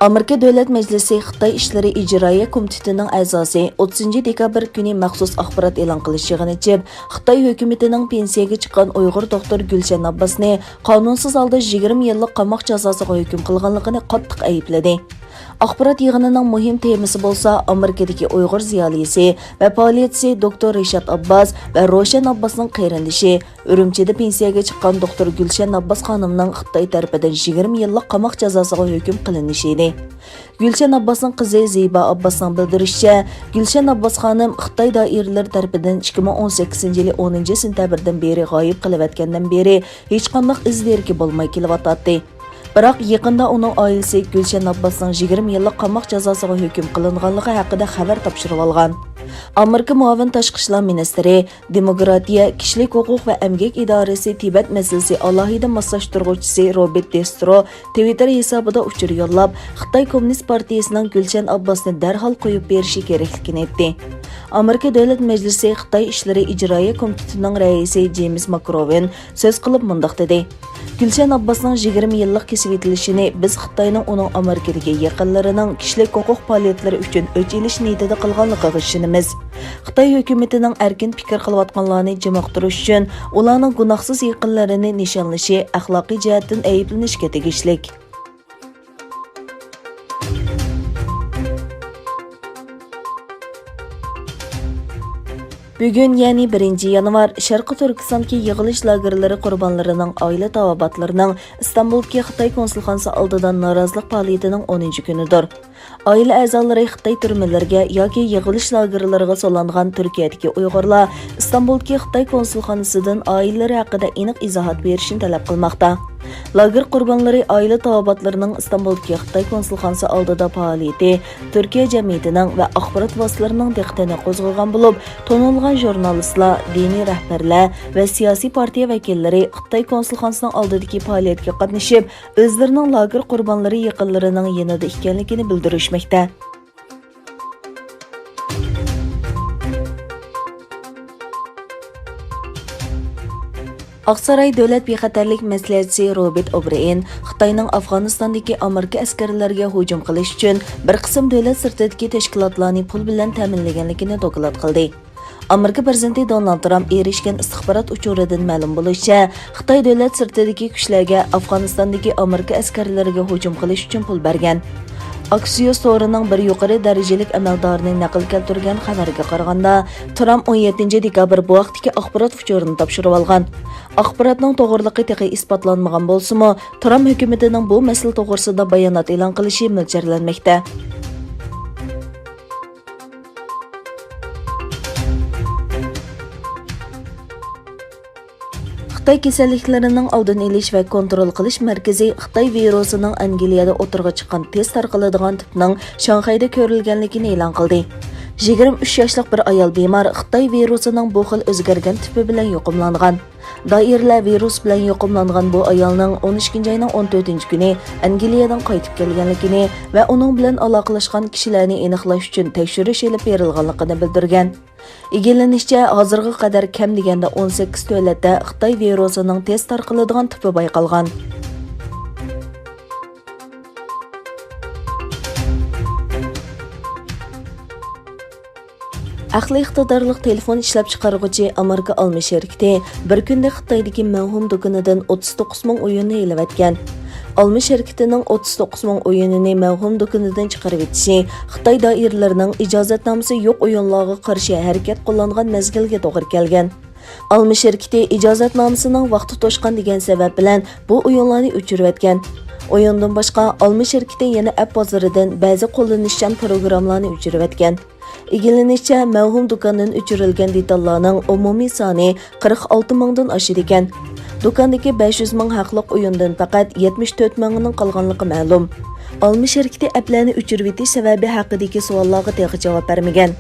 Amerika Davlat Majlisi Xitoy ishlari ijroiya komitetining a'zosi 30 dekabr kuni maxsus axborot e'lon qilish yig'inida Xitoy hukumatining pensiyaga chiqqan Uyg'ur doktor Gulshan Abbosni qonunsiz holda 20 yillik qamoq jazosiga hukm qilganligini qattiq aybladi. Axborot yig'inining muhim temasi bo'lsa, Amerikadagi Uyg'ur ziyolisi va faoliyatchisi doktor Rishad Abbos va Roshan Abbosning qayrindishi, Urumchida pensiyaga chiqqan doktor Gulshan Abbos xonimning Xitoy tarafidan 20 yillik qamoq jazosiga hukm qilinishi edi. Gulshan Abbosning qizi Ziba Abbosning bildirishicha, Gulshan Abbos xonim Xitoy doiralari tarafidan 2018-yil 10-sentabrdan beri g'oyib qilayotgandan beri hech qanday izlerki bo'lmay kelyapti. Biroq yaqinda uning oilasi Gulshan Abbosning 20 yillik qamoq jazosiga hukm qilinganligi haqida xabar topshirib olgan. Amerika muavin tashqi ishlar ministri, demokratiya, kishilik huquq va emgak idorasi Tibet masalasi alohida moslashtiruvchisi Robert Destro Twitter hisobida uchur yo'llab, Xitoy Kommunist partiyasining Gulshan Abbosni darhol qo'yib berishi kerakligini aytdi. Amerika Davlat Majlisi Xitoy ishlari ijroiya komitetining raisi James Makrovin so'z qilib mundaq dedi: Gulshan Abbosning 20 yillik kesib etilishini biz Xitoyning uning Amerikadagi yaqinlarining kishilik huquq faoliyatlari uchun o'ch ilish niyatida qilganligiga ishonamiz. Xitoy hukumatining erkin fikr qilayotganlarni jimoqtirish uchun ularning gunohsiz yaqinlarini nishonlashi axloqiy jihatdan ayblanishga tegishlik. Bugun yani 1-yanvar Sharqi Turkistondagi yig'ilish lagerlari qurbonlarining oila tavobatlarining Istanbuldagi Xitoy konsulxonasi oldida norozilik faoliyatining 10-kunidir. Oila a'zolari Xitoy turmalariga yoki yig'ilish lagerlariga solangan Turkiyadagi Uyg'urlar Istanbuldagi Xitoy konsulxonasidan oilalari haqida aniq izohat berishni talab qilmoqda. Lager qurbonlari oila tavobatlarining Istanbuldagi Xitoy konsulxonasi oldida faoliyati Turkiya jamiyatining va axborot vositalarining diqqatini qo'zg'agan bo'lib, tonilgan jurnalistlar, diniy rahbarlar va siyosiy partiya vakillari Xitoy konsulxonasining oldidagi faoliyatga qatnashib, o'zlarining lager qurbonlari yaqinlarining yanida ekanligini bildirishmoqda. Aqsaray Davlat bexatarlik maslahatchisi Robert O'Brien Xitoyning Afg'onistondagi Amerika askarlariga hujum qilish uchun bir qism davlat sirtidagi tashkilotlarni pul bilan ta'minlaganligini doklad qildi. Amerika prezidenti Donald Trump erishgan istixborot uchuridan ma'lum bo'lishicha, Xitoy davlat sirtidagi kuchlarga Afg'onistondagi Amerika askarlariga hujum qilish uchun pul bergan. Axios to'rining bir yuqori darajalik amaldorining naql keltirgan xabariga qaraganda, Trump 17 dekabr bu vaqtdagi axborot uchurini topshirib olgan. Axborotning to'g'riligi teqi isbotlanmagan bo'lsa-mu, Trump hukumatining bu masala to'g'risida bayonot e'lon qilishi mo'ljallanmoqda. Xitoy kasalliklarining oldini olish va kontrol qilish markazi Xitoy virusining Angliyada o'tirg'i chiqqan tez tarqaladigan tipning Shanxayda ko'rilganligini e'lon qildi. 23 yoshli bir ayol bemor Xitoy virusining bu xil o'zgargan tipi bilan yuqumlangan. Doirlar virus bilan yuqumlangan bu ayolning 12-oyning 14-kuni Angliyadan qaytib kelganligini va uning bilan aloqalashgan kishilarni aniqlash uchun tekshirish olib berilganligini bildirgan. Egillanishicha, hozirga qadar kam deganda 18 davlatda Xitoy virusining tez tarqaladigan tipi bayqalgan. Aqli iqtidorli telefon ishlab chiqaruvchi Amerika olma şirkati bir kunda Xitoydagi mingdin do'konidan 39 ming o'yinni elayotgan. Olma şirkatining 39 ming o'yinini mingdin do'konidan chiqarib etishi Xitoy doiralarining ijozatnomasi yo'q o'yinlarga qarshi harakat qo'llangan mezgilga to'g'ri kelgan. Olma şirkati ijozatnomasining vaqti to'shqan degan sabab bilan bu o'yinlarni o'chirayotgan. O'yindan boshqa Olma şirkati yana app bozoridan ba'zi qo'llanishchan programmalarni o'chirayotgan. Egillanishicha, mavhum do'kondan o'chirilgan detallarning umumiy soni 46 mingdan oshadi ekan. Do'kondagi 500 ming haqliq o'yindan faqat 74 mingining qolganligi ma'lum. Olma şirkati applarni o'chirib etish sababi haqidagi savollarga to'g'ri javob bermagan.